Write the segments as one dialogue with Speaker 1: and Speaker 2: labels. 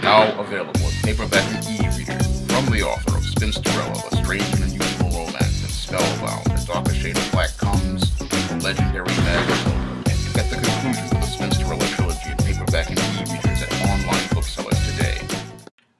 Speaker 1: Now available as paperback and e-reader from the author of Spinsterella, A Strange and Unusual Romance, and Spellbound, A Darker Shade of Black comes from legendary Magazine. And you get the conclusion of the Spinsterella trilogy in paperback and e-readers at online booksellers today.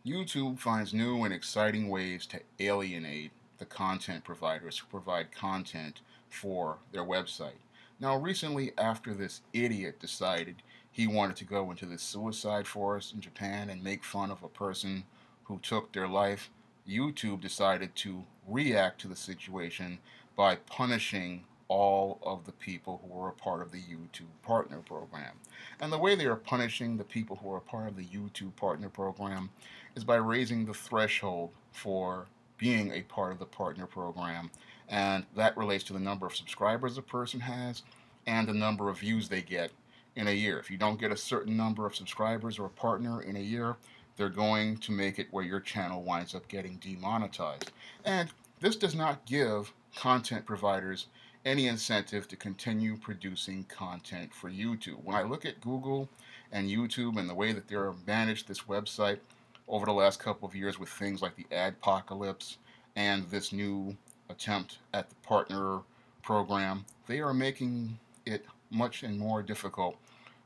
Speaker 1: YouTube finds new and exciting ways to alienate the content providers who provide content for their website. Now, recently, after this idiot decided he wanted to go into the suicide forest in Japan and make fun of a person who took their life, YouTube decided to react to the situation by punishing all of the people who were a part of the YouTube Partner Program. And the way they are punishing the people who are a part of the YouTube Partner Program is by raising the threshold for being a part of the Partner Program, and that relates to the number of subscribers a person has and the number of views they get in a year. If you don't get a certain number of subscribers or a partner in a year, they're going to make it where your channel winds up getting demonetized. And this does not give content providers any incentive to continue producing content for YouTube. When I look at Google and YouTube and the way that they're managed this website over the last couple of years with things like the adpocalypse and this new attempt at the partner program, they are making it much and more difficult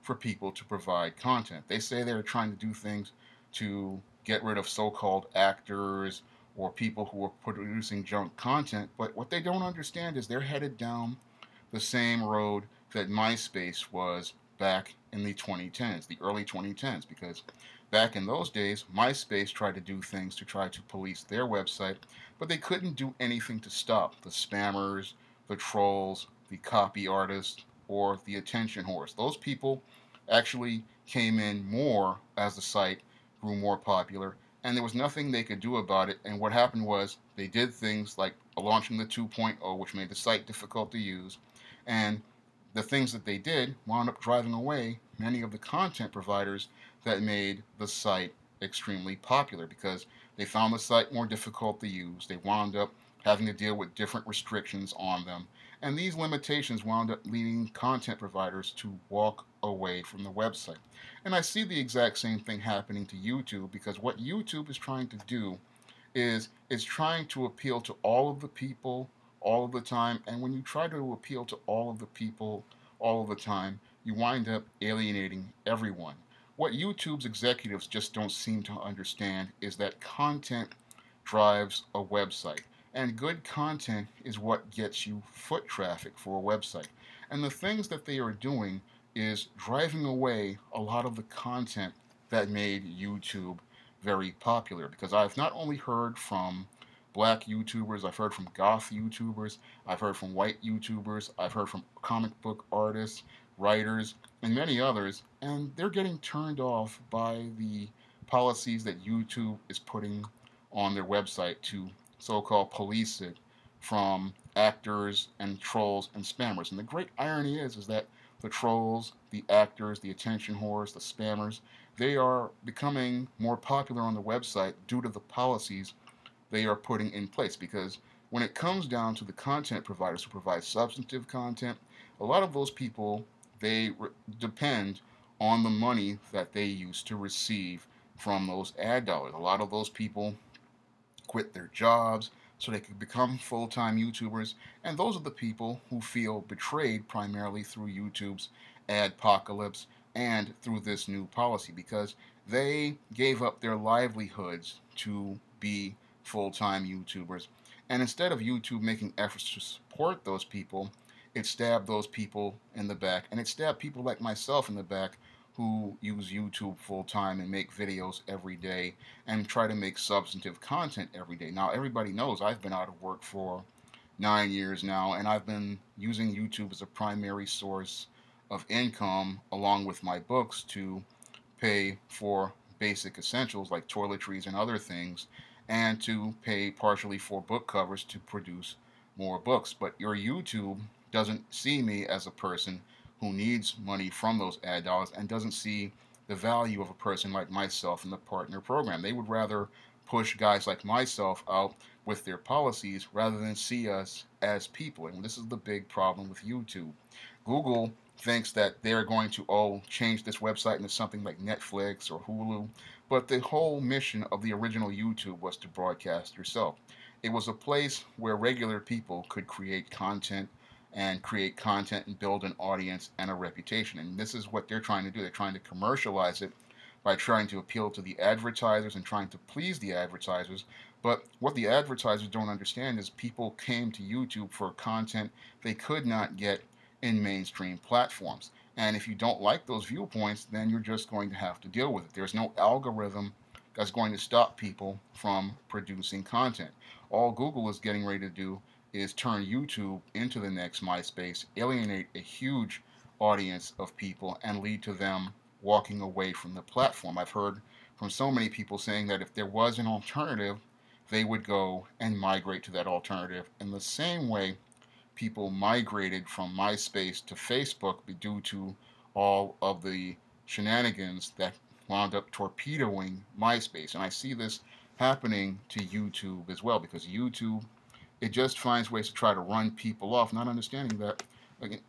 Speaker 1: for people to provide content. They say they're trying to do things to get rid of so-called actors or people who are producing junk content, but what they don't understand is they're headed down the same road that MySpace was back in the 2010s, the early 2010s, because back in those days, MySpace tried to do things to try to police their website, but they couldn't do anything to stop the spammers, the trolls, the copy artists, or the attention whores. Those people actually came in more as the site grew more popular, and there was nothing they could do about it. And what happened was they did things like launching the 2.0, which made the site difficult to use, and the things that they did wound up driving away many of the content providers that made the site extremely popular because they found the site more difficult to use. They wound up having to deal with different restrictions on them, and these limitations wound up leading content providers to walk away from the website. And I see the exact same thing happening to YouTube, because what YouTube is trying to do is it's trying to appeal to all of the people all of the time, and when you try to appeal to all of the people all of the time, you wind up alienating everyone. What YouTube's executives just don't seem to understand is that content drives a website. And good content is what gets you foot traffic for a website. And the things that they are doing is driving away a lot of the content that made YouTube very popular. Because I've not only heard from black YouTubers, I've heard from goth YouTubers, I've heard from white YouTubers, I've heard from comic book artists, writers, and many others, and they're getting turned off by the policies that YouTube is putting on their website to so-called police it from actors and trolls and spammers. And the great irony is that the trolls, the actors, the attention whores, the spammers, they are becoming more popular on the website due to the policies they are putting in place. Because when it comes down to the content providers who provide substantive content, a lot of those people, they depend on the money that they used to receive from those ad dollars. A lot of those people quit their jobs so they could become full-time YouTubers, and those are the people who feel betrayed primarily through YouTube's adpocalypse and through this new policy, because they gave up their livelihoods to be full-time YouTubers, and instead of YouTube making efforts to support those people, it stabbed those people in the back, and it stabbed people like myself in the back who use YouTube full-time and make videos every day and try to make substantive content every day. Now, everybody knows I've been out of work for 9 years now, and I've been using YouTube as a primary source of income along with my books to pay for basic essentials like toiletries and other things, and to pay partially for book covers to produce more books. But your YouTube doesn't see me as a person who needs money from those ad dollars and doesn't see the value of a person like myself in the partner program. They would rather push guys like myself out with their policies rather than see us as people. And this is the big problem with YouTube. Google thinks that they're going to change this website into something like Netflix or Hulu. But the whole mission of the original YouTube was to broadcast yourself. It was a place where regular people could create content and build an audience and a reputation. And this is what they're trying to do. They're trying to commercialize it by trying to appeal to the advertisers and trying to please the advertisers. But what the advertisers don't understand is people came to YouTube for content they could not get in mainstream platforms. And if you don't like those viewpoints, then you're just going to have to deal with it. There's no algorithm that's going to stop people from producing content. All Google is getting ready to do is turn YouTube into the next MySpace, alienate a huge audience of people, and lead to them walking away from the platform. I've heard from so many people saying that if there was an alternative, they would go and migrate to that alternative in the same way people migrated from MySpace to Facebook due to all of the shenanigans that wound up torpedoing MySpace. And I see this happening to YouTube as well, because YouTube, it just finds ways to try to run people off, not understanding that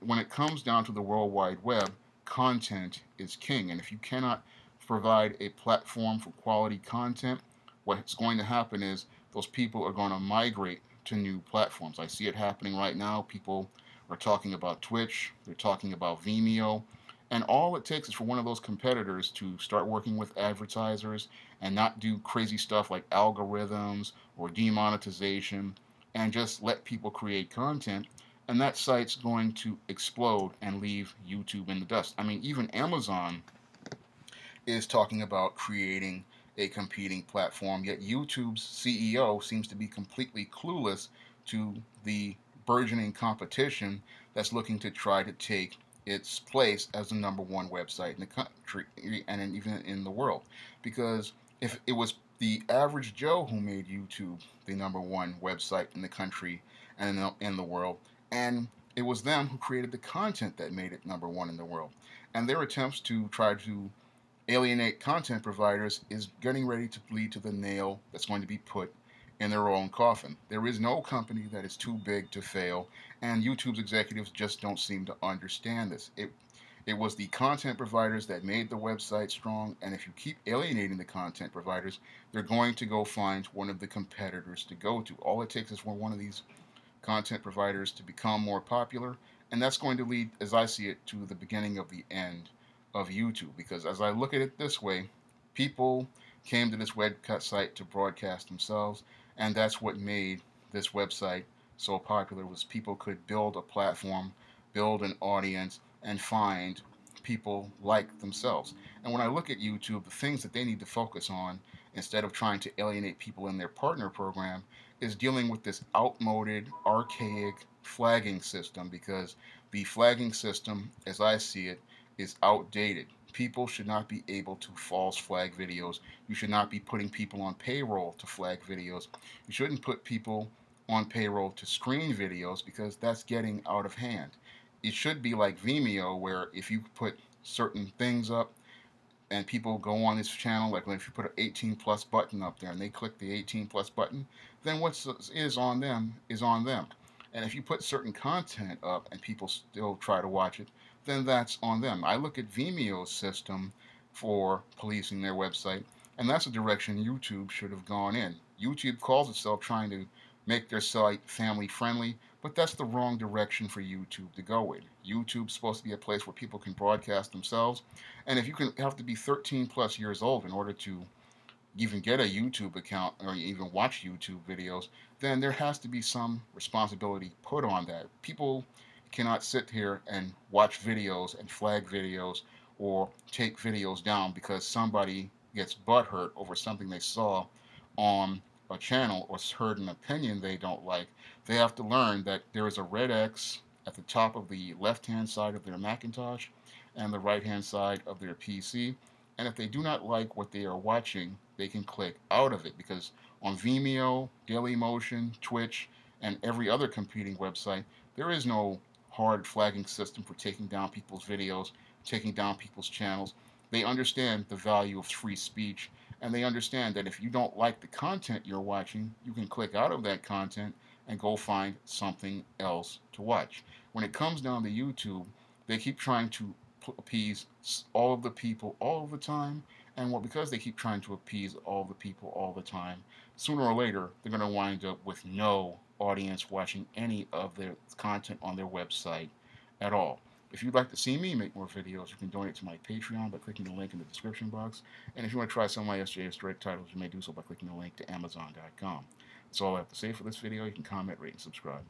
Speaker 1: when it comes down to the World Wide Web, content is king. And if you cannot provide a platform for quality content, what's going to happen is those people are going to migrate to new platforms. I see it happening right now. People are talking about Twitch, they're talking about Vimeo, and all it takes is for one of those competitors to start working with advertisers and not do crazy stuff like algorithms or demonetization, and just let people create content, and that site's going to explode and leave YouTube in the dust. I mean, even Amazon is talking about creating a competing platform, yet YouTube's CEO seems to be completely clueless to the burgeoning competition that's looking to try to take its place as the number one website in the country and even in the world. Because if it was the average Joe who made YouTube the number one website in the country and in the world, and it was them who created the content that made it number one in the world. And their attempts to try to alienate content providers is getting ready to lead to the nail that's going to be put in their own coffin. There is no company that is too big to fail, and YouTube's executives just don't seem to understand this. It was the content providers that made the website strong, and if you keep alienating the content providers, they're going to go find one of the competitors to go to. All it takes is for one of these content providers to become more popular, and that's going to lead, as I see it, to the beginning of the end of YouTube. Because as I look at it this way, people came to this website to broadcast themselves, and that's what made this website so popular, was people could build a platform, build an audience, and find people like themselves. And when I look at YouTube, the things that they need to focus on, instead of trying to alienate people in their partner program, is dealing with this outmoded, archaic flagging system, because the flagging system, as I see it, is outdated. People should not be able to false flag videos. You should not be putting people on payroll to flag videos. You shouldn't put people on payroll to screen videos, because that's getting out of hand. It should be like Vimeo, where if you put certain things up and people go on this channel, like if you put an 18 plus button up there and they click the 18 plus button, then what is on them is on them. And if you put certain content up and people still try to watch it, then that's on them. I look at Vimeo's system for policing their website, and that's a direction YouTube should have gone in. YouTube calls itself trying to make their site family friendly, but that's the wrong direction for YouTube to go in. YouTube's supposed to be a place where people can broadcast themselves, and if you have to be 13 plus years old in order to even get a YouTube account or even watch YouTube videos, then there has to be some responsibility put on that. People cannot sit here and watch videos and flag videos or take videos down because somebody gets butthurt over something they saw on a channel or heard an opinion they don't like. They have to learn that there is a red X at the top of the left-hand side of their Macintosh and the right-hand side of their PC. And if they do not like what they are watching, they can click out of it, because on Vimeo, Dailymotion, Twitch, and every other competing website, there is no hard flagging system for taking down people's videos, taking down people's channels. They understand the value of free speech, and they understand that if you don't like the content you're watching, you can click out of that content and go find something else to watch. When it comes down to YouTube, they keep trying to appease all of the people all of the time, and well, because they keep trying to appease all the people all the time, sooner or later they're going to wind up with no audience watching any of their content on their website at all. If you'd like to see me make more videos, you can donate to my Patreon by clicking the link in the description box. And if you want to try some of my SJS direct titles, you may do so by clicking the link to Amazon.com. That's all I have to say for this video. You can comment, rate, and subscribe.